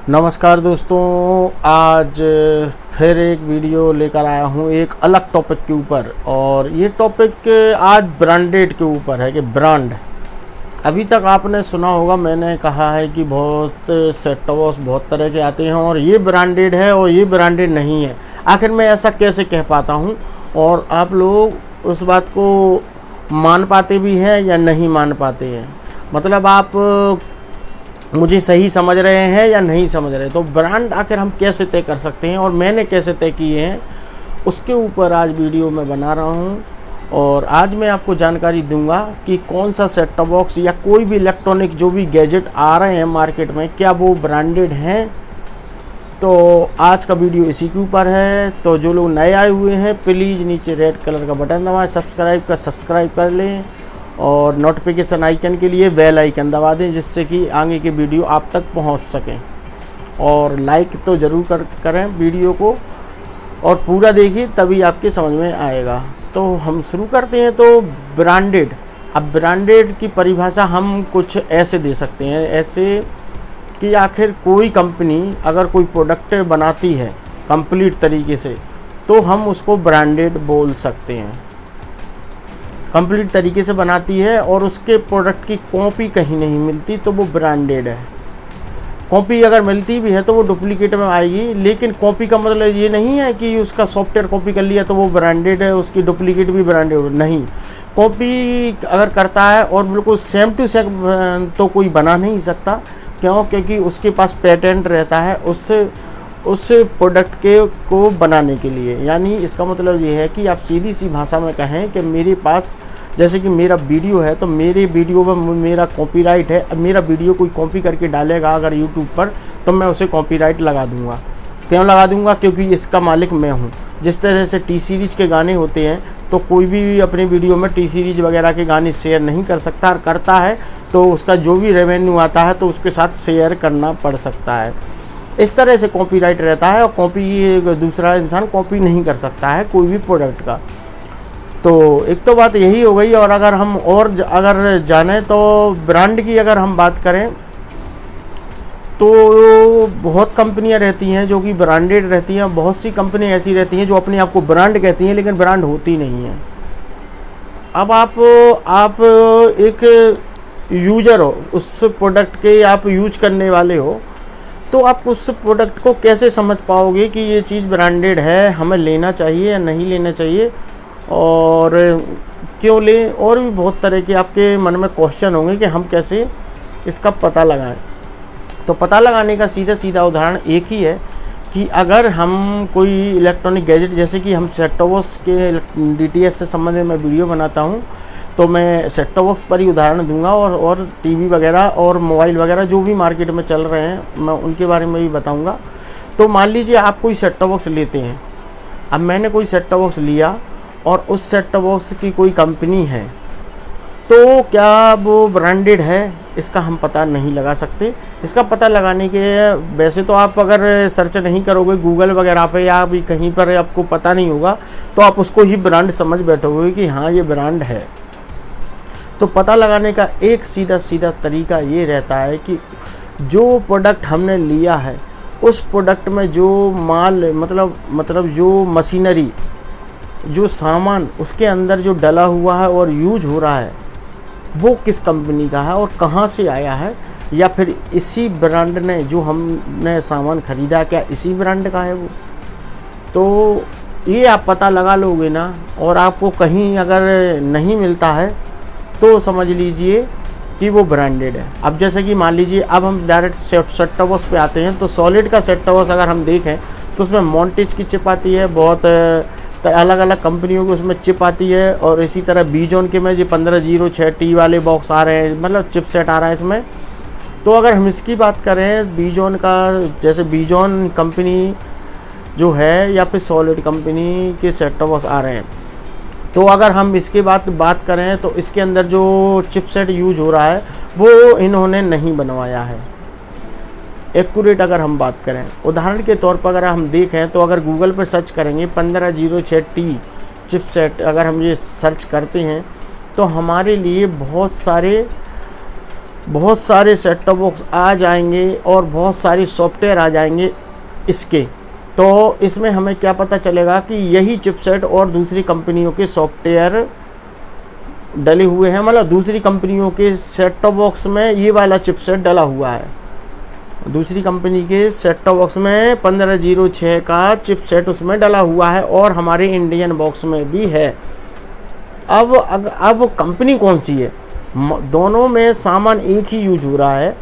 नमस्कार दोस्तों, आज फिर एक वीडियो लेकर आया हूँ एक अलग टॉपिक के ऊपर। और ये टॉपिक आज ब्रांडेड के ऊपर है कि ब्रांड। अभी तक आपने सुना होगा, मैंने कहा है कि बहुत सेट टॉप बॉक्स बहुत तरह के आते हैं और ये ब्रांडेड है और ये ब्रांडेड नहीं है। आखिर मैं ऐसा कैसे कह पाता हूँ और आप लोग उस बात को मान पाते भी हैं या नहीं मान पाते हैं, मतलब आप मुझे सही समझ रहे हैं या नहीं समझ रहे। तो ब्रांड आखिर हम कैसे तय कर सकते हैं और मैंने कैसे तय किए हैं, उसके ऊपर आज वीडियो में बना रहा हूं। और आज मैं आपको जानकारी दूंगा कि कौन सा सेट टॉप बॉक्स या कोई भी इलेक्ट्रॉनिक जो भी गैजेट आ रहे हैं मार्केट में, क्या वो ब्रांडेड हैं। तो आज का वीडियो इसी के ऊपर है। तो जो लोग नए आए हुए हैं, प्लीज़ नीचे रेड कलर का बटन दबाएं, सब्सक्राइब कर लें और नोटिफिकेशन आइकन के लिए बेल आइकन दबा दें, जिससे कि आगे के वीडियो आप तक पहुंच सकें। और लाइक तो ज़रूर करें वीडियो को और पूरा देखिए, तभी आपके समझ में आएगा। तो हम शुरू करते हैं। तो ब्रांडेड, अब ब्रांडेड की परिभाषा हम कुछ ऐसे दे सकते हैं, ऐसे कि आखिर कोई कंपनी अगर कोई प्रोडक्ट बनाती है कंप्लीट तरीके से, तो हम उसको ब्रांडेड बोल सकते हैं। कंप्लीट तरीके से बनाती है और उसके प्रोडक्ट की कॉपी कहीं नहीं मिलती, तो वो ब्रांडेड है। कॉपी अगर मिलती भी है तो वो डुप्लीकेट में आएगी, लेकिन कॉपी का मतलब ये नहीं है कि उसका सॉफ्टवेयर कॉपी कर लिया तो वो ब्रांडेड है, उसकी डुप्लीकेट भी ब्रांडेड नहीं। कॉपी अगर करता है और बिल्कुल सेम टू सेम तो कोई बना नहीं सकता। क्यों? क्योंकि उसके पास पेटेंट रहता है उस प्रोडक्ट के को बनाने के लिए। यानी इसका मतलब ये है कि आप सीधी सी भाषा में कहें कि मेरे पास, जैसे कि मेरा वीडियो है तो मेरे वीडियो में मेरा कॉपीराइट है। अब मेरा वीडियो कोई कॉपी करके डालेगा अगर यूट्यूब पर, तो मैं उसे कॉपीराइट लगा दूंगा। क्यों लगा दूंगा? क्योंकि इसका मालिक मैं हूँ। जिस तरह से टी सीरीज के गाने होते हैं, तो कोई भी अपने वीडियो में टी सीरीज वगैरह के गाने शेयर नहीं कर सकता, और करता है तो उसका जो भी रेवेन्यू आता है तो उसके साथ शेयर करना पड़ सकता है। इस तरह से कॉपीराइट रहता है और कॉपी दूसरा इंसान कॉपी नहीं कर सकता है कोई भी प्रोडक्ट का। तो एक तो बात यही हो गई। और अगर हम अगर जाने तो ब्रांड की अगर हम बात करें तो बहुत कंपनियां रहती हैं जो कि ब्रांडेड रहती हैं। बहुत सी कंपनी ऐसी रहती हैं जो अपने आप को ब्रांड कहती हैं लेकिन ब्रांड होती नहीं हैं। अब आप एक यूजर हो, उस प्रोडक्ट के आप यूज करने वाले हो, तो आप उस प्रोडक्ट को कैसे समझ पाओगे कि ये चीज़ ब्रांडेड है, हमें लेना चाहिए या नहीं लेना चाहिए और क्यों लें। और भी बहुत तरह के आपके मन में क्वेश्चन होंगे कि हम कैसे इसका पता लगाएं। तो पता लगाने का सीधा उदाहरण एक ही है कि अगर हम कोई इलेक्ट्रॉनिक गैजेट, जैसे कि हम सेट टॉप बॉक्स के DTS से संबंधित मैं वीडियो बनाता हूँ, तो मैं सेट टॉप बॉक्स पर ही उदाहरण दूंगा और टीवी वगैरह और मोबाइल वगैरह जो भी मार्केट में चल रहे हैं मैं उनके बारे में भी बताऊंगा। तो मान लीजिए आप कोई सेट टॉप बॉक्स लेते हैं। अब मैंने कोई सेट टॉप बॉक्स लिया और उस सेट टॉप बॉक्स की कोई कंपनी है, तो क्या वो ब्रांडेड है, इसका हम पता नहीं लगा सकते। इसका पता लगाने के वैसे तो आप अगर सर्च नहीं करोगे गूगल वगैरह पे या भी कहीं पर, आपको पता नहीं होगा, तो आप उसको ही ब्रांड समझ बैठोगे कि हाँ ये ब्रांड है। तो पता लगाने का एक सीधा तरीका ये रहता है कि जो प्रोडक्ट हमने लिया है उस प्रोडक्ट में जो माल मतलब जो मशीनरी, जो सामान उसके अंदर जो डला हुआ है और यूज हो रहा है, वो किस कंपनी का है और कहाँ से आया है, या फिर इसी ब्रांड ने जो हमने सामान ख़रीदा क्या इसी ब्रांड का है वो। तो ये आप पता लगा लोगे ना, और आपको कहीं अगर नहीं मिलता है तो समझ लीजिए कि वो ब्रांडेड है। अब जैसे कि मान लीजिए, अब हम डायरेक्ट सेट टॉप बॉक्स पे आते हैं। तो सॉलिड का सेट टॉप बॉक्स अगर हम देखें तो उसमें मॉन्टेज की चिप आती है, बहुत अलग अलग कंपनियों की उसमें चिप आती है। और इसी तरह बीजॉन के में जो 1506T वाले बॉक्स आ रहे हैं, मतलब चिप सेट आ रहा है इसमें। तो अगर हम इसकी बात करें बीजॉन का, जैसे बीजॉन कंपनी जो है या फिर सॉलिड कंपनी के सेट टॉप बॉक्स आ रहे हैं, तो अगर हम इसके बात करें तो इसके अंदर जो चिपसेट यूज हो रहा है वो इन्होंने नहीं बनवाया है। एक्यूरेट अगर हम बात करें, उदाहरण के तौर पर अगर हम देखें तो अगर गूगल पर सर्च करेंगे 1506T चिपसेट, अगर हम ये सर्च करते हैं तो हमारे लिए बहुत सारे बहुत सारे सेट टॉप बॉक्स आ जाएंगे और बहुत सारी सॉफ्टवेयर आ जाएंगे इसके। तो इसमें हमें क्या पता चलेगा कि यही चिपसेट और दूसरी कंपनियों के सॉफ्टवेयर डले हुए हैं, मतलब दूसरी कंपनियों के सेट टॉप बॉक्स में ये वाला चिपसेट डला हुआ है। दूसरी कंपनी के सेट टॉप बॉक्स में 1506 का चिपसेट उसमें डला हुआ है और हमारे इंडियन बॉक्स में भी है। अब कंपनी कौन सी है? दोनों में सामान एक ही यूज हो रहा है,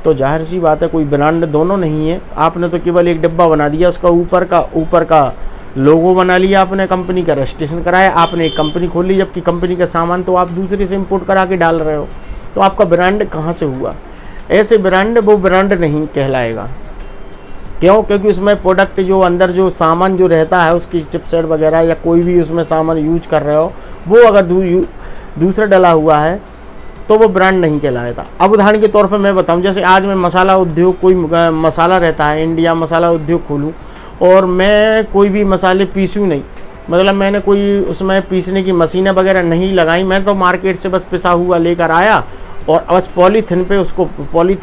तो जाहिर सी बात है कोई ब्रांड दोनों नहीं है। आपने तो केवल एक डिब्बा बना दिया, उसका ऊपर का लोगो बना लिया, आपने कंपनी का रजिस्ट्रेशन कराया, आपने एक कंपनी खोल ली, जबकि कंपनी का सामान तो आप दूसरे से इंपोर्ट करा के डाल रहे हो, तो आपका ब्रांड कहाँ से हुआ? ऐसे ब्रांड वो ब्रांड नहीं कहलाएगा। क्यों? क्योंकि उसमें प्रोडक्ट जो अंदर जो सामान जो रहता है, उसकी चिपसेट वगैरह या कोई भी उसमें सामान यूज कर रहे हो, वो अगर दूसरा डला हुआ है तो वो ब्रांड नहीं कहलाएगा। अब उदाहरण के तौर पर मैं बताऊं, जैसे आज मैं मसाला उद्योग, कोई मसाला रहता है, इंडिया मसाला उद्योग खोलूं और मैं कोई भी मसाले पीसूं नहीं, मतलब मैंने कोई उसमें पीसने की मशीनें वगैरह नहीं लगाई, मैं तो मार्केट से बस पिसा हुआ लेकर आया और बस पॉलीथिन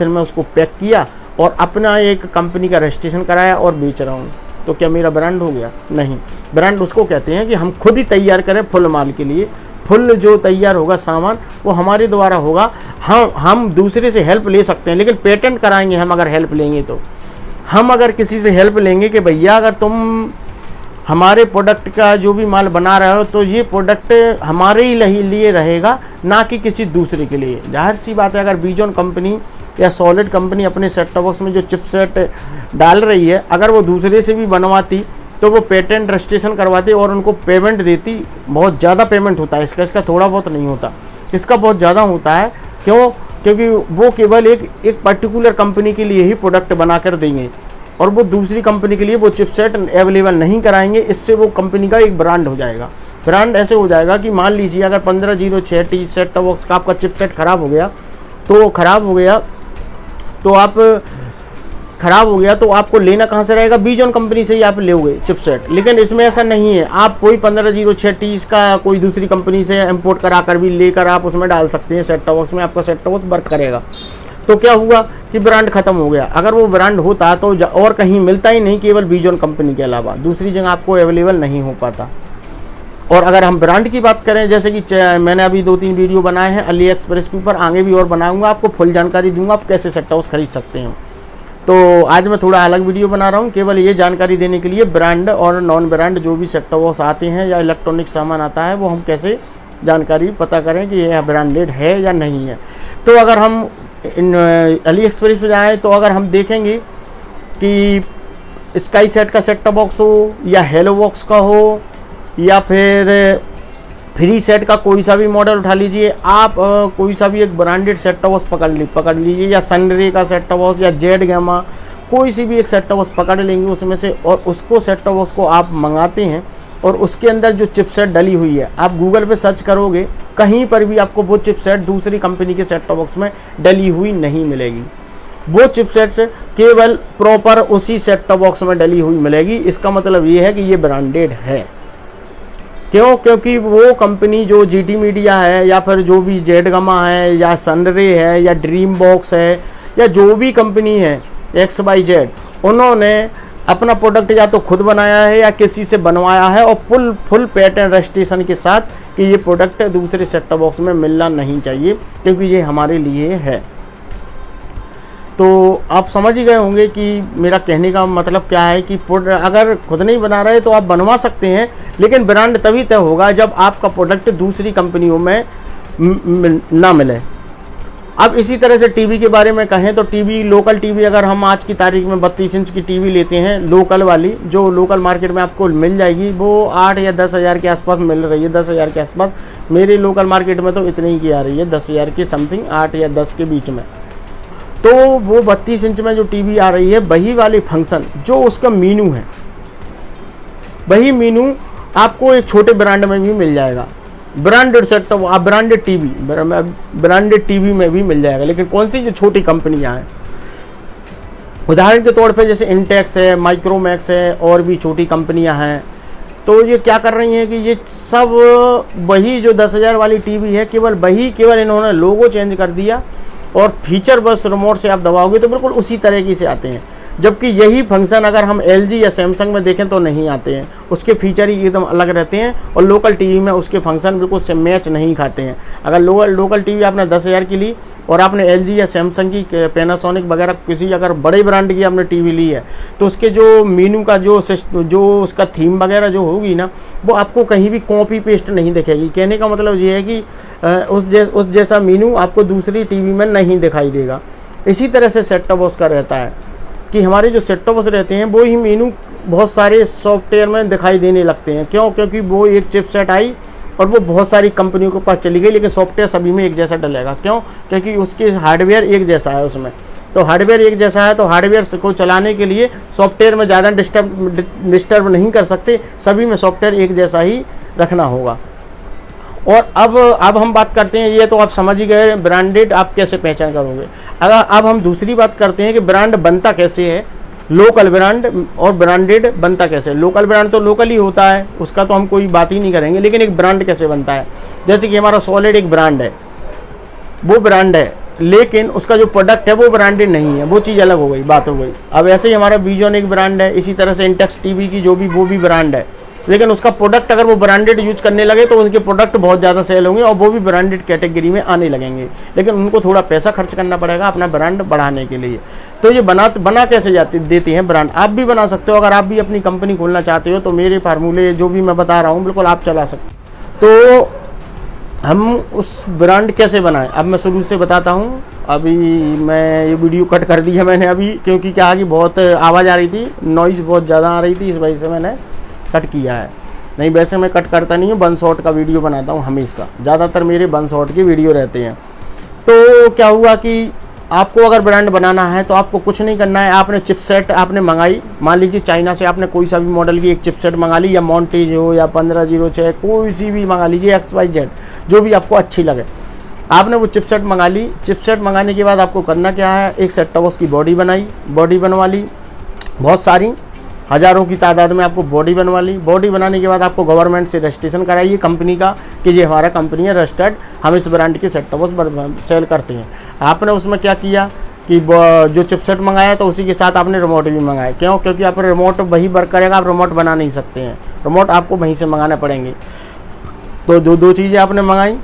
में उसको पैक किया और अपना एक कंपनी का रजिस्ट्रेशन कराया और बेच रहा हूँ, तो क्या मेरा ब्रांड हो गया? नहीं। ब्रांड उसको कहते हैं कि हम खुद ही तैयार करें फुल माल के लिए, फुल जो तैयार होगा सामान वो हमारे द्वारा होगा। हम दूसरे से हेल्प ले सकते हैं, लेकिन पेटेंट कराएंगे हम अगर हेल्प लेंगे तो। हम अगर किसी से हेल्प लेंगे कि भैया अगर तुम हमारे प्रोडक्ट का जो भी माल बना रहे हो तो ये प्रोडक्ट हमारे ही लिए रहेगा, ना कि किसी दूसरे के लिए। जाहिर सी बात है, अगर बीजॉन कंपनी या सॉलिड कंपनी अपने सेट टॉप बॉक्स में जो चिपसेट डाल रही है, अगर वो दूसरे से भी बनवाती तो वो पेटेंट रजिस्ट्रेशन करवाती और उनको पेमेंट देती। बहुत ज़्यादा पेमेंट होता है इसका थोड़ा बहुत नहीं होता, इसका बहुत ज़्यादा होता है। क्यों? क्योंकि वो केवल एक पर्टिकुलर कंपनी के लिए ही प्रोडक्ट बना कर देंगे और वो दूसरी कंपनी के लिए वो चिपसेट अवेलेबल नहीं कराएंगे। इससे वो कंपनी का एक ब्रांड हो जाएगा। ब्रांड ऐसे हो जाएगा कि मान लीजिए अगर 1506 सेट टॉप बॉक्स का आपका चिपसेट खराब हो गया तो आपको लेना कहाँ से रहेगा? बीजॉन कंपनी से ही आप लोगे चिपसेट। लेकिन इसमें ऐसा नहीं है, आप कोई 1506 का कोई दूसरी कंपनी से इंपोर्ट करा कर भी लेकर आप उसमें डाल सकते हैं सेट टॉप बॉक्स में, आपका सेट टॉप बॉक्स वर्क करेगा। तो क्या हुआ कि ब्रांड खत्म हो गया। अगर वो ब्रांड होता तो और कहीं मिलता ही नहीं, केवल बीजॉन कंपनी के अलावा दूसरी जगह आपको अवेलेबल नहीं हो पाता। और अगर हम ब्रांड की बात करें, जैसे कि मैंने अभी 2-3 वीडियो बनाए हैं अली एक्सप्रेस के ऊपर, आगे भी और बनाऊंगा, आपको फुल जानकारी दूंगा आप कैसे सेट टॉप बॉक्स खरीद सकते हैं। तो आज मैं थोड़ा अलग वीडियो बना रहा हूँ, केवल ये जानकारी देने के लिए ब्रांड और नॉन ब्रांड जो भी सेट टॉप बॉक्स आते हैं या इलेक्ट्रॉनिक सामान आता है, वो हम कैसे जानकारी पता करें कि यह ब्रांडेड है या नहीं है। तो अगर हम अली एक्सप्रेस पे जाएँ तो अगर हम देखेंगे कि स्काई सेट का सेट टॉप बॉक्स हो या हेलो बॉक्स का हो या फिर फ्री सेट का कोई सा भी मॉडल उठा लीजिए आप, कोई सा भी एक ब्रांडेड सेट टॉप बॉक्स पकड़ लीजिए, या सनरे का सेट टॉप बॉक्स या जेड गैमा, कोई सी भी एक सेट टॉप बॉक्स पकड़ लेंगे उसमें से, और उसको सेट टॉप बॉक्स को आप मंगाते हैं और उसके अंदर जो चिपसेट डली हुई है, आप गूगल पे सर्च करोगे कहीं पर भी आपको वो चिपसेट दूसरी कंपनी के सेट टॉप बॉक्स में डली हुई नहीं मिलेगी। वो चिपसेट केवल प्रॉपर उसी सेट टॉप बॉक्स में डली हुई मिलेगी। इसका मतलब ये है कि ये ब्रांडेड है। क्यों? क्योंकि वो कंपनी जो जीटी मीडिया है या फिर जो भी जेड गमा है या सनरे है या ड्रीम बॉक्स है या जो भी कंपनी है XYZ, उन्होंने अपना प्रोडक्ट या तो खुद बनाया है या किसी से बनवाया है और फुल पेटेंट रजिस्ट्रेशन के साथ कि ये प्रोडक्ट दूसरे सेट टॉप बॉक्स में मिलना नहीं चाहिए, क्योंकि ये हमारे लिए है। तो आप समझ ही गए होंगे कि मेरा कहने का मतलब क्या है कि अगर खुद नहीं बना रहे तो आप बनवा सकते हैं, लेकिन ब्रांड तभी तय होगा जब आपका प्रोडक्ट दूसरी कंपनियों में ना मिले। अब इसी तरह से टीवी के बारे में कहें तो टीवी, लोकल टीवी, अगर हम आज की तारीख में 32 इंच की टीवी लेते हैं लोकल वाली, जो लोकल मार्केट में आपको मिल जाएगी, वो 8 या 10 हज़ार के आसपास मिल रही है। 10 हज़ार के आसपास मेरे लोकल मार्केट में तो इतनी ही की आ रही है, 10 हज़ार के समथिंग, 8 या 10 के बीच में। तो वो 32 इंच में जो टीवी आ रही है, वही वाले फंक्शन जो उसका मीनू है, वही मीनू आपको एक छोटे ब्रांड में भी मिल जाएगा। ब्रांडेड सेट टॉप, आप ब्रांडेड टीवी में भी मिल जाएगा। लेकिन कौन सी जो छोटी कंपनियां हैं, उदाहरण के तौर पे जैसे इंटेक्स है, माइक्रोमैक्स है और भी छोटी कंपनियां हैं, तो ये क्या कर रही हैं कि ये सब वही जो 10 हज़ार वाली टीवी है, केवल इन्होंने लोगो चेंज कर दिया और फीचर बस रिमोट से आप दबाओगे तो बिल्कुल उसी तरीके से आते हैं। जबकि यही फंक्शन अगर हम LG या सैमसंग में देखें तो नहीं आते हैं, उसके फीचर ही एकदम अलग रहते हैं और लोकल टीवी में उसके फंक्शन बिल्कुल से मैच नहीं खाते हैं। अगर लोकल टीवी आपने 10,000 की ली और आपने LG या सैमसंग की, पैनासोनिक वगैरह किसी अगर बड़े ब्रांड की आपने टीवी ली है, तो उसके जो मीनू का जो उसका थीम वगैरह जो होगी ना, वो आपको कहीं भी कॉपी पेस्ट नहीं दिखेगी। कहने का मतलब ये है कि उस जैसा मीनू आपको दूसरी टीवी में नहीं दिखाई देगा। इसी तरह से सेट टॉप बॉक्स का रहता है कि हमारे जो सेट टॉप बॉक्स रहते हैं वो ही मीनू बहुत सारे सॉफ्टवेयर में दिखाई देने लगते हैं। क्यों? क्योंकि वो एक चिपसेट आई और वो बहुत सारी कंपनियों के पास चली गई, लेकिन सॉफ्टवेयर सभी में एक जैसा डलेगा। क्यों? क्योंकि उसके हार्डवेयर एक जैसा है उसमें। तो हार्डवेयर एक जैसा है तो हार्डवेयर को चलाने के लिए सॉफ्टवेयर में ज़्यादा डिस्टर्ब नहीं कर सकते, सभी में सॉफ्टवेयर एक जैसा ही रखना होगा। और अब हम बात करते हैं, ये तो आप समझ ही गए ब्रांडेड आप कैसे पहचान करोगे। अगर अब हम दूसरी बात करते हैं कि ब्रांड बनता कैसे है, लोकल ब्रांड और ब्रांडेड बनता कैसे। लोकल ब्रांड तो लोकल ही होता है, उसका तो हम कोई बात ही नहीं करेंगे, लेकिन एक ब्रांड कैसे बनता है। जैसे कि हमारा सॉलिड एक ब्रांड है, वो ब्रांड है, लेकिन उसका जो प्रोडक्ट है वो ब्रांडेड नहीं है, वो चीज़ अलग हो गई, बात हो गई। अब ऐसे ही हमारा विजन एक ब्रांड है, इसी तरह से इंटेक्स टीवी की जो भी वो भी ब्रांड है, लेकिन उसका प्रोडक्ट अगर वो ब्रांडेड यूज करने लगे तो उनके प्रोडक्ट बहुत ज़्यादा सेल होंगे और वो भी ब्रांडेड कैटेगरी में आने लगेंगे, लेकिन उनको थोड़ा पैसा खर्च करना पड़ेगा अपना ब्रांड बढ़ाने के लिए। तो ये बना कैसे देते हैं ब्रांड। आप भी बना सकते हो, अगर आप भी अपनी कंपनी खोलना चाहते हो तो मेरे फार्मूले जो भी मैं बता रहा हूँ बिल्कुल आप चला सकते। तो हम उस ब्रांड कैसे बनाएं, अब मैं शुरू से बताता हूँ। अभी मैं ये वीडियो कट कर दी है मैंने अभी, क्योंकि क्या कि बहुत आवाज़ आ रही थी, नॉइज़ बहुत ज़्यादा आ रही थी, इस वजह से मैंने कट किया है। नहीं वैसे मैं कट करता नहीं हूँ, वन शॉट का वीडियो बनाता हूँ हमेशा, ज़्यादातर मेरे वन शॉट के वीडियो रहते हैं। तो क्या हुआ कि आपको अगर ब्रांड बनाना है तो आपको कुछ नहीं करना है। आपने चिपसेट आपने मंगाई, मान लीजिए चाइना से आपने कोई सा भी मॉडल की एक चिपसेट मंगा ली, या मॉन्टेज हो या 1506, कोई सी भी मंगा लीजिए, XYZ जो भी आपको अच्छी लगे। आपने वो चिपसेट मंगा ली। चिपसेट मंगाने के बाद आपको करना क्या है, एक सेट टॉप बॉक्स की बॉडी बनवा ली, बहुत सारी हज़ारों की तादाद में आपको बॉडी बनवा ली। बॉडी बनाने के बाद आपको गवर्नमेंट से रजिस्ट्रेशन कराइए कंपनी का कि ये हमारा कंपनी है रजिस्टर्ड, हम इस ब्रांड के सेट टॉप बॉक्स सेल करते हैं। आपने उसमें क्या किया कि जो चिपसेट मंगाया तो उसी के साथ आपने रिमोट भी मंगाया। क्यों? क्योंकि आप रिमोट वही वर्क करेगा, आप रिमोट बना नहीं सकते हैं, रिमोट आपको वहीं से मंगाने पड़ेंगे। तो दो चीज़ें आपने मंगाई।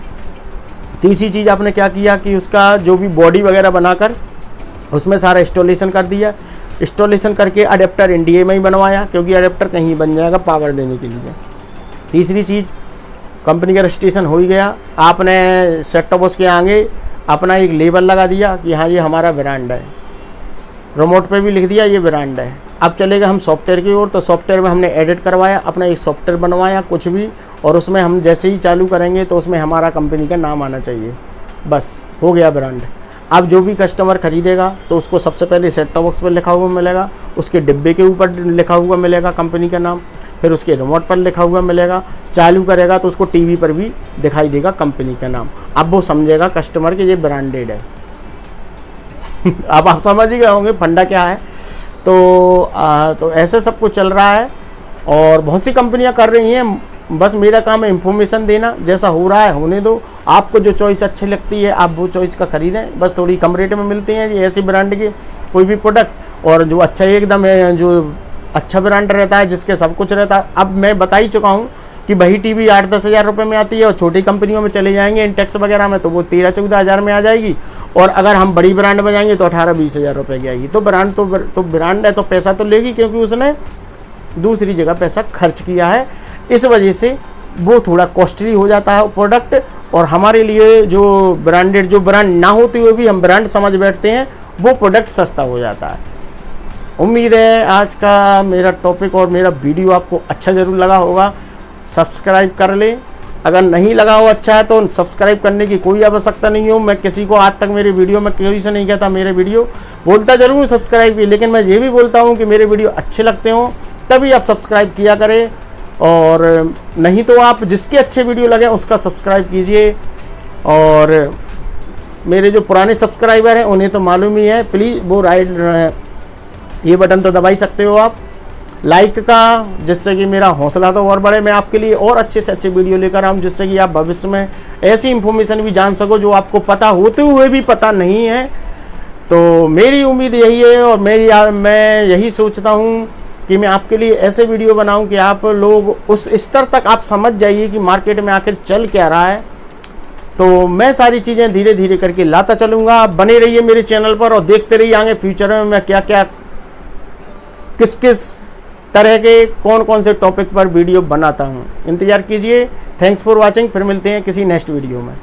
तीसरी चीज़ आपने क्या किया कि उसका जो भी बॉडी वगैरह बनाकर उसमें सारा इंस्टॉलेशन कर दिया। इंस्टॉलेशन करके अडेप्टर इंडिया में ही बनवाया, क्योंकि अडेप्टर कहीं बन जाएगा पावर देने के लिए। तीसरी चीज़, कंपनी का रजिस्ट्रेशन हो ही गया, आपने सेट टॉप बॉक्स के आगे अपना एक लेबल लगा दिया कि हाँ ये हमारा ब्रांड है, रिमोट पे भी लिख दिया ये ब्रांड है। अब चलेगा हम सॉफ्टवेयर की ओर। तो सॉफ्टवेयर में हमने एडिट करवाया, अपना एक सॉफ्टवेयर बनवाया कुछ भी, और उसमें हम जैसे ही चालू करेंगे तो उसमें हमारा कंपनी का नाम आना चाहिए, बस हो गया ब्रांड। अब जो भी कस्टमर खरीदेगा तो उसको सबसे पहले सेट टॉप बॉक्स पर लिखा हुआ मिलेगा, उसके डिब्बे के ऊपर लिखा हुआ मिलेगा कंपनी का नाम, फिर उसके रिमोट पर लिखा हुआ मिलेगा। चालू करेगा तो उसको टीवी पर भी दिखाई देगा कंपनी का नाम। अब वो समझेगा कस्टमर कि ये ब्रांडेड है। अब आप समझ ही गए होंगे फंडा क्या है। तो ऐसे सब कुछ चल रहा है और बहुत सी कंपनियां कर रही हैं। बस मेरा काम है इन्फॉर्मेशन देना, जैसा हो रहा है होने दो। आपको जो चॉइस अच्छी लगती है आप वो चॉइस का खरीदें, बस थोड़ी कम रेट में मिलते हैं ये ऐसी ब्रांड के कोई भी प्रोडक्ट, और जो अच्छा एकदम है, जो अच्छा ब्रांड रहता है जिसके सब कुछ रहता है। अब मैं बता ही चुका हूँ कि वही टीवी 8-10 हज़ार रुपये में आती है, और छोटी कंपनियों में चले जाएंगे इंटेक्स वगैरह में तो वो 13-14 हज़ार में आ जाएगी, और अगर हम बड़ी ब्रांड में जाएंगे तो 18-20 हज़ार रुपये की आएगी। तो ब्रांड तो ब्रांड है तो पैसा तो लेगी, क्योंकि उसने दूसरी जगह पैसा खर्च किया है, इस वजह से वो थोड़ा कॉस्टली हो जाता है प्रोडक्ट। और हमारे लिए जो ब्रांडेड, जो ब्रांड ना होते हुए भी हम ब्रांड समझ बैठते हैं, वो प्रोडक्ट सस्ता हो जाता है। उम्मीद है आज का मेरा टॉपिक और मेरा वीडियो आपको अच्छा ज़रूर लगा होगा। सब्सक्राइब कर लें, अगर नहीं लगा हो अच्छा है तो सब्सक्राइब करने की कोई आवश्यकता नहीं हो। मैं किसी को आज तक मेरे वीडियो में किसी से नहीं कहता मेरे वीडियो, बोलता ज़रूर हूँ सब्सक्राइब की, लेकिन मैं ये भी बोलता हूँ कि मेरे वीडियो अच्छे लगते हों तभी आप सब्सक्राइब किया करें, और नहीं तो आप जिसके अच्छे वीडियो लगे उसका सब्सक्राइब कीजिए। और मेरे जो पुराने सब्सक्राइबर हैं उन्हें तो मालूम ही है, प्लीज़ वो राइट ये बटन तो दबा ही सकते हो आप, लाइक का, जिससे कि मेरा हौसला तो और बढ़े, मैं आपके लिए और अच्छे से अच्छे वीडियो लेकर आऊँ, जिससे कि आप भविष्य में ऐसी इन्फॉर्मेशन भी जान सको जो आपको पता होते हुए भी पता नहीं है। तो मेरी उम्मीद यही है और मैं यही सोचता हूँ कि मैं आपके लिए ऐसे वीडियो बनाऊं कि आप लोग उस स्तर तक आप समझ जाइए कि मार्केट में आखिर चल क्या रहा है। तो मैं सारी चीज़ें धीरे धीरे करके लाता चलूँगा। आप बने रहिए मेरे चैनल पर और देखते रहिए आगे फ्यूचर में मैं क्या क्या किस किस तरह के कौन कौन से टॉपिक पर वीडियो बनाता हूँ। इंतज़ार कीजिए। Thanks for watching. फिर मिलते हैं किसी नेक्स्ट वीडियो में।